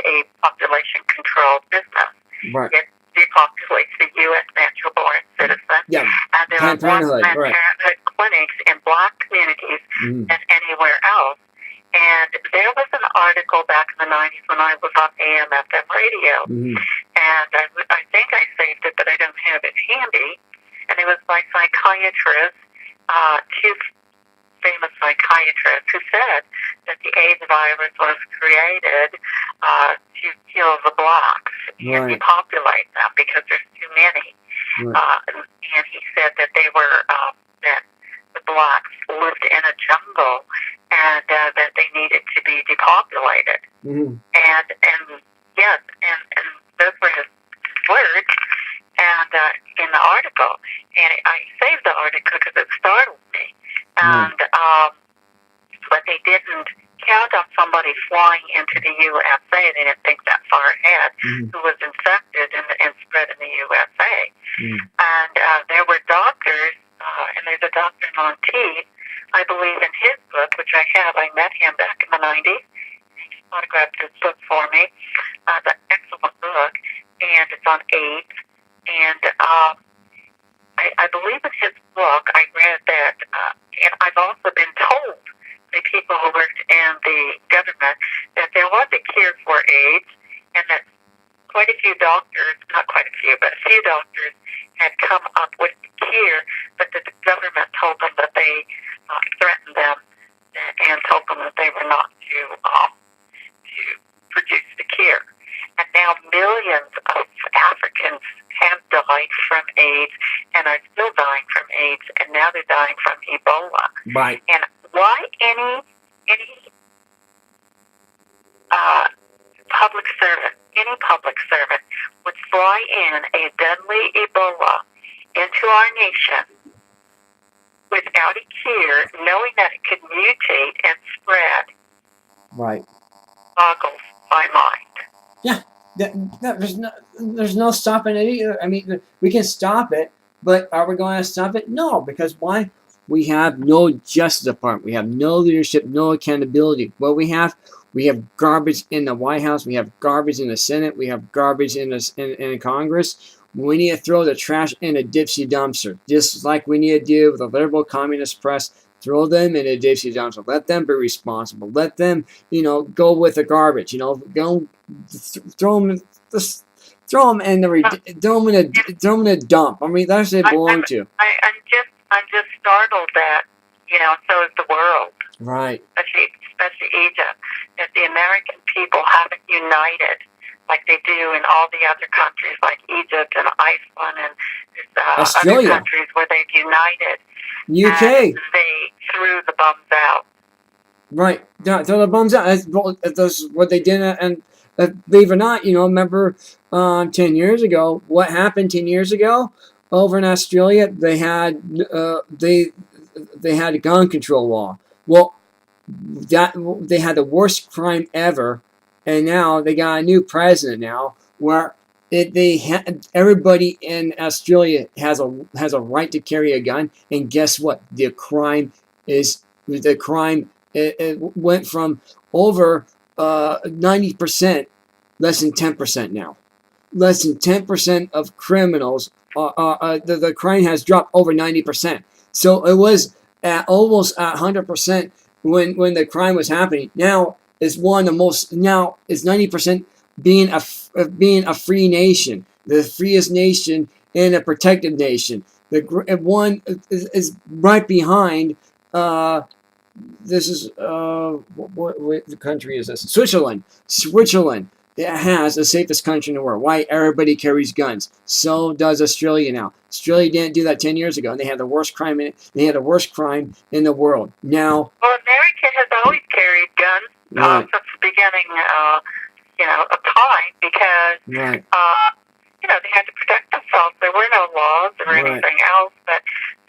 a population-controlled business. Right. It depopulates the U.S. natural-born citizen. Yeah. And there are more Planned Right. Parenthood clinics in black communities than anywhere else. And there was an article back in the 90s when I was on AM/FM radio, and I think I saved it, but I don't have it handy. And it was by psychiatrists, two famous psychiatrists, who said that the AIDS virus was created to kill the blacks and depopulate them because there's too many. And he said that they were that the blacks lived in a jungle and that they needed to be depopulated. And yes, and those were his words. And in the article, and I saved the article because it startled me. And but they didn't count on somebody flying into the USA. They didn't think that far ahead, who was infected and spread in the USA. And there were doctors, and there's a doctor in Monteith, I believe in his book, which I have. I met him back in the 90s. He autographed his book for me. It's an excellent book, and it's on AIDS. And I believe in his book, I read that, and I've also been told by people who worked in the government that there was a cure for AIDS, and that quite a few doctors, not quite a few, but a few doctors had come up with the cure, but that the government told them that they threatened them and told them that they were not to produce the cure. And now millions of Africans have died from AIDS and are still dying from AIDS, and now they're dying from Ebola. Right. And why any public servant would fly in a deadly Ebola into our nation without a cure, knowing that it could mutate and spread, boggles my mind. Yeah. There's no stopping it either. I mean, we can stop it, but are we going to stop it? No, because why? We have no Justice Department. We have no leadership, no accountability. What we have garbage in the White House. We have garbage in the Senate. We have garbage in Congress. We need to throw the trash in a Dipsy dumpster, just like we need to do with the liberal communist press. Throw them in a Dipsy dumpster. Let them be responsible. Let them, go with the garbage. Go throw them in a dump. I mean, that's what they belong to. I'm just startled that, so is the world. Right. Especially Egypt, that the American people haven't united like they do in all the other countries, like Egypt and Iceland and Australia. Other countries where they've united. UK. And they threw the bums out. Right. Throw the bums out. That's what they did. And believe it or not, remember 10 years ago, what happened 10 years ago over in Australia? They had a gun control law. Well, they had the worst crime ever, and now they got a new president now, where everybody in Australia has a right to carry a gun, and guess what? It went from over 90%, less than 10% now. Less than 10% of criminals. The crime has dropped over 90%. So it was at almost 100% when the crime was happening. Now is one of the most. Now is 90% being a free nation, the freest nation and a protected nation. The one is right behind. This is what country is this? Switzerland. It has the safest country in the world. Why? Everybody carries guns. So does Australia now. Australia didn't do that 10 years ago, and they had the worst crime in it. They had the worst crime in the world. Now, America has always carried guns since the beginning, of time, because they had to protect themselves. There were no laws or anything else, but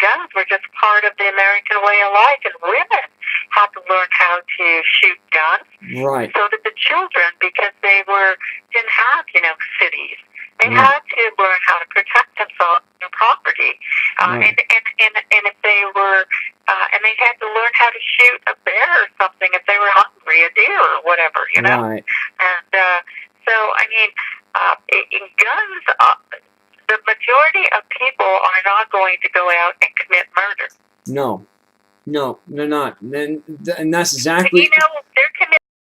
guns were just part of the American way of life, and women had to learn how to shoot guns. Right. So did the children, because they didn't have, cities. They had to learn how to protect themselves and their property. And if they were, and they had to learn how to shoot a bear or something if they were hungry, a deer or whatever, Right. And I mean, guns, the majority of people are not going to go out and commit murder. No, they're not. And that's exactly... You know,